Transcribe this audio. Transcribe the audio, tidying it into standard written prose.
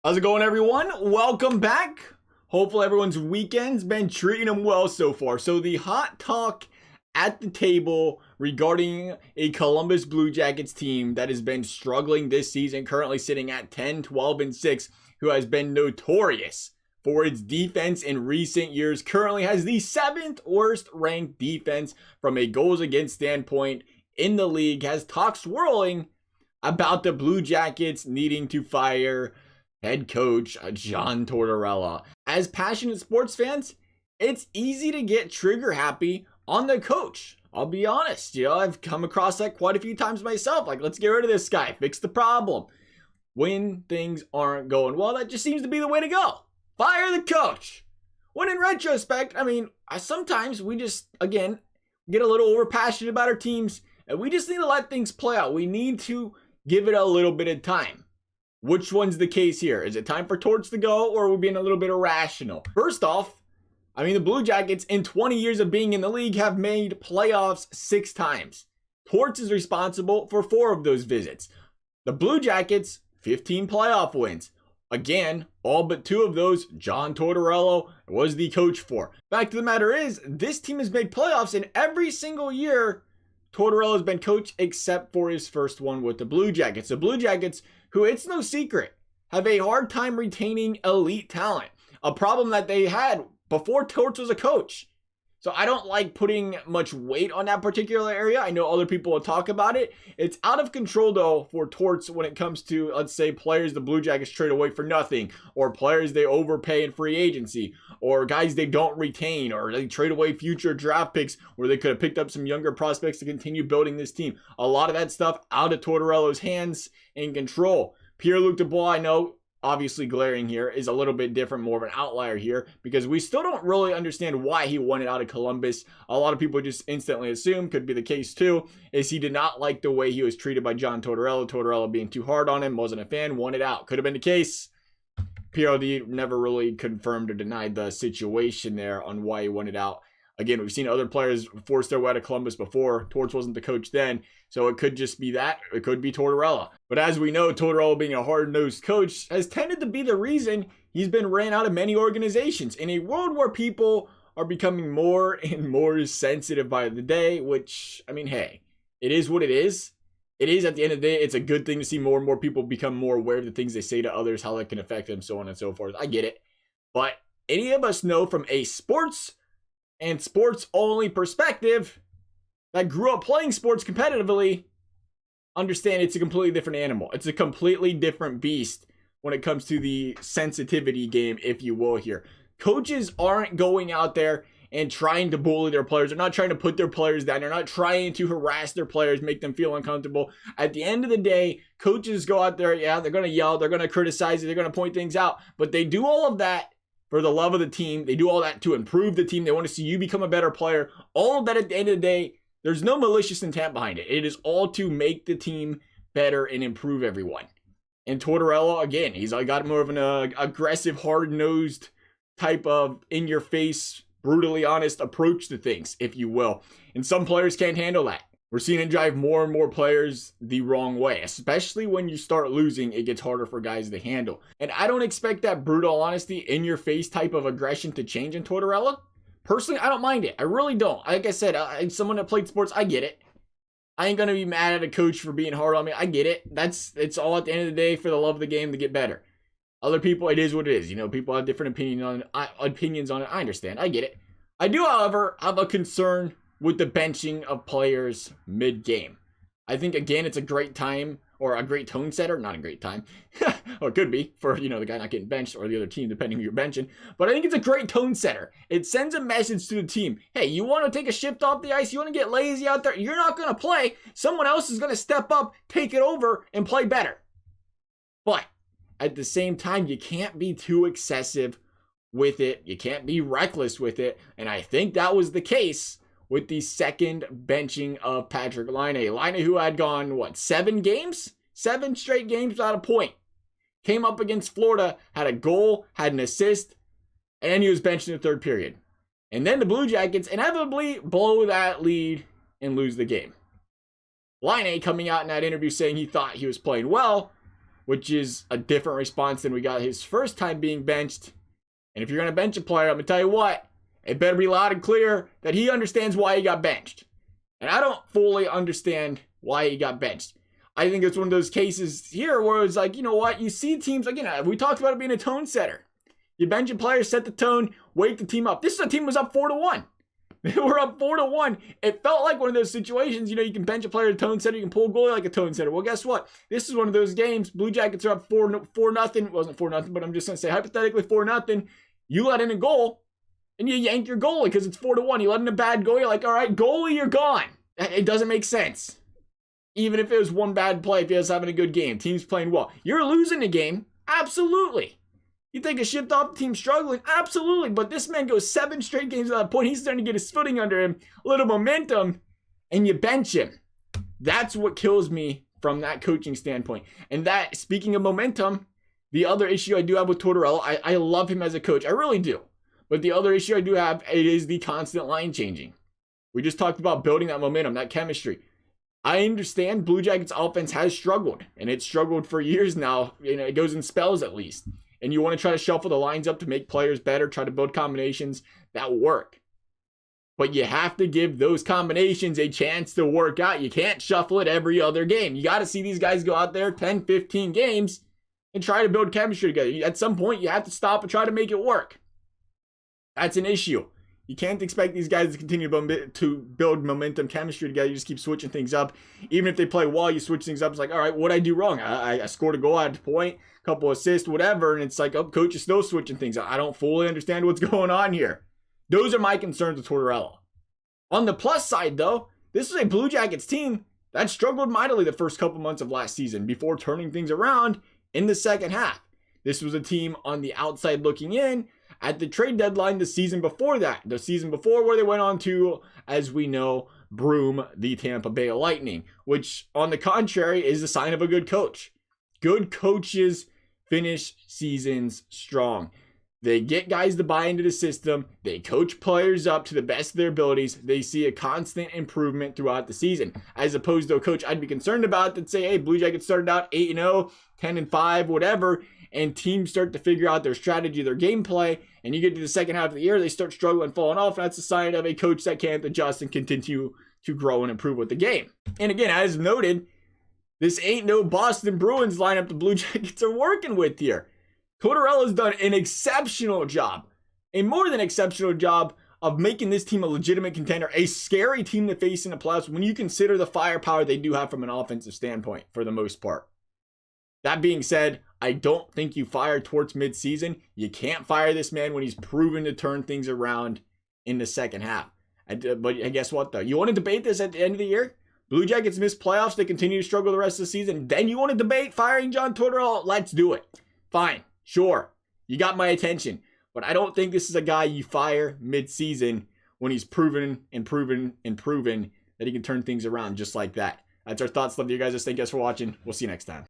How's it going, everyone? Welcome back. Hopefully everyone's weekend's been treating them well so far. So the hot talk at the table regarding a Columbus Blue Jackets team that has been struggling this season, currently sitting at 10, 12, and 6, who has been notorious for its defense in recent years, currently has the 7th worst ranked defense from a goals against standpoint in the league, has talk swirling about the Blue Jackets needing to fire head coach John Tortorella. As passionate sports fans, it's easy to get trigger happy on the coach. I'll be honest, I've come across that quite a few times myself. Like, let's get rid of this guy, fix the problem. When things aren't going well, that just seems to be the way to go. Fire the coach. When in retrospect, sometimes we just, again, get a little overpassionate about our teams, and we just need to let things play out. We need to give it a little bit of time. Which one's the case here? Is it time for Torts to go, or are we being a little bit irrational? First off, the Blue Jackets in 20 years of being in the league have made playoffs 6 times. Torts is responsible for 4 of those visits. The Blue Jackets, 15 playoff wins. Again, all but 2 of those, John Tortorella was the coach for. Fact of the matter is, this team has made playoffs in every single year Tortorella has been coach, except for his first one with the Blue Jackets. The Blue Jackets, who, it's no secret, have a hard time retaining elite talent. A problem that they had before Torts was a coach. So I don't like putting much weight on that particular area. I know other people will talk about it. It's out of control, though, for Torts when it comes to, let's say, players the Blue Jackets trade away for nothing, or players they overpay in free agency, or guys they don't retain, or they trade away future draft picks where they could have picked up some younger prospects to continue building this team. A lot of that stuff out of Tortorella's hands and control. Pierre-Luc Dubois, I know, obviously glaring here, is a little bit different, more of an outlier here, because we still don't really understand why he wanted out of Columbus. A lot of people just instantly assume, could be the case too, is he did not like the way he was treated by John Tortorella. Tortorella being too hard on him, wasn't a fan, wanted out. Could have been the case. PRD never really confirmed or denied the situation there on why he wanted out. Again, we've seen other players force their way out of Columbus before. Torts wasn't the coach then, so it could just be that. It could be Tortorella. But as we know, Tortorella being a hard-nosed coach has tended to be the reason he's been ran out of many organizations. In a world where people are becoming more and more sensitive by the day, which, hey, it is what it is. It is, at the end of the day, it's a good thing to see more and more people become more aware of the things they say to others, how that can affect them, so on and so forth. I get it. But any of us know from a sports and sports only perspective that grew up playing sports competitively, understand it's a completely different animal. It's a completely different beast when it comes to the sensitivity game, if you will, here. Coaches aren't going out there and trying to bully their players. They're not trying to put their players down. They're not trying to harass their players, make them feel uncomfortable. At the end of the day, coaches go out there, yeah, they're going to yell, they're going to criticize you, they're going to point things out, but they do all of that for the love of the team. They do all that to improve the team. They want to see you become a better player. All of that, at the end of the day, there's no malicious intent behind it. It is all to make the team better and improve everyone. And Tortorella, again, he's got more of an aggressive, hard-nosed type of in-your-face, brutally honest approach to things, if you will. And some players can't handle that. We're seeing it drive more and more players the wrong way, especially when you start losing. It gets harder for guys to handle. And I don't expect that brutal honesty, in-your-face type of aggression to change in Tortorella. Personally, I don't mind it. I really don't. Like I said, as someone that played sports, I get it. I ain't going to be mad at a coach for being hard on me. I get it. It's all at the end of the day for the love of the game to get better. Other people, it is what it is. People have different opinions on it. I understand. I get it. I do, however, have a concern with the benching of players mid-game. I think, again, it's a great time, or a great tone setter, not a great time, or it could be for, the guy not getting benched or the other team, depending who you're benching, but I think it's a great tone setter. It sends a message to the team. Hey, you want to take a shift off the ice? You want to get lazy out there? You're not going to play. Someone else is going to step up, take it over, and play better. But at the same time, you can't be too excessive with it. You can't be reckless with it, and I think that was the case with the second benching of Patrik Laine. Laine, who had gone, 7 games? 7 straight games without a point. Came up against Florida, had a goal, had an assist, and he was benched in the 3rd period. And then the Blue Jackets inevitably blow that lead and lose the game. Laine coming out in that interview saying he thought he was playing well which is a different response than we got his first time being benched. And if you're going to bench a player, I'm going to tell you what, it better be loud and clear that he understands why he got benched. And I don't fully understand why he got benched. I think it's one of those cases here where it's like, you know what, you see teams, again, we talked about it being a tone setter. You bench a player, set the tone, wake the team up. This team was up 4-1. They were up 4-1. It felt like one of those situations, you can bench a player, a tone setter, you can pull a goalie like a tone setter. Well, guess what? This is one of those games. Blue Jackets are up 4-0. It wasn't 4-0, but I'm just going to say hypothetically 4-0. You let in a goal, and you yank your goalie because it's 4-1. You let in a bad goal, you're like, all right, goalie, you're gone. It doesn't make sense. Even if it was one bad play, if he was having a good game, team's playing well. You're losing the game? Absolutely. You take a shift off the team struggling? Absolutely. But this man goes 7 straight games without a point. He's starting to get his footing under him, a little momentum, and you bench him. That's what kills me from that coaching standpoint. And that, speaking of momentum, the other issue I do have with Tortorella, I love him as a coach. I really do. But the other issue I do have, it is the constant line changing. We just talked about building that momentum, that chemistry. I understand Blue Jackets offense has struggled, and it's struggled for years now. It goes in spells at least. And you want to try to shuffle the lines up to make players better, try to build combinations that work. But you have to give those combinations a chance to work out. You can't shuffle it every other game. You got to see these guys go out there 10, 15 games and try to build chemistry together. At some point, you have to stop and try to make it work. That's an issue. You can't expect these guys to continue to build momentum, chemistry together. You just keep switching things up. Even if they play well, you switch things up. It's like, all right, what'd I do wrong? I scored a goal, I had a point, a couple assists, whatever. And it's like, oh, coach is still switching things up. I don't fully understand what's going on here. Those are my concerns with Tortorella. On the plus side, though, this is a Blue Jackets team that struggled mightily the first couple months of last season before turning things around in the second half. This was a team on the outside looking in at the trade deadline the season before that. The season before where they went on to, as we know, broom the Tampa Bay Lightning, which on the contrary is a sign of a good coach. Good coaches finish seasons strong. They get guys to buy into the system. They coach players up to the best of their abilities. They see a constant improvement throughout the season. As opposed to a coach I'd be concerned about that say, hey, Blue Jackets started out 8-0, 10-5, whatever, and teams start to figure out their strategy, their gameplay, and you get to the second half of the year, they start struggling, falling off, and that's a sign of a coach that can't adjust and continue to grow and improve with the game. And again, as noted, this ain't no Boston Bruins lineup the Blue Jackets are working with here. Tortorella's done an exceptional job, a more than exceptional job of making this team a legitimate contender, a scary team to face in the playoffs when you consider the firepower they do have from an offensive standpoint for the most part. That being said, I don't think you fire Torts midseason. You can't fire this man when he's proven to turn things around in the second half. But guess what, though? You want to debate this at the end of the year? Blue Jackets miss playoffs. They continue to struggle the rest of the season. Then you want to debate firing John Tortorella? Let's do it. Fine. Sure. You got my attention. But I don't think this is a guy you fire midseason when he's proven that he can turn things around just like that. That's our thoughts. Love you guys. Thank you guys for watching. We'll see you next time.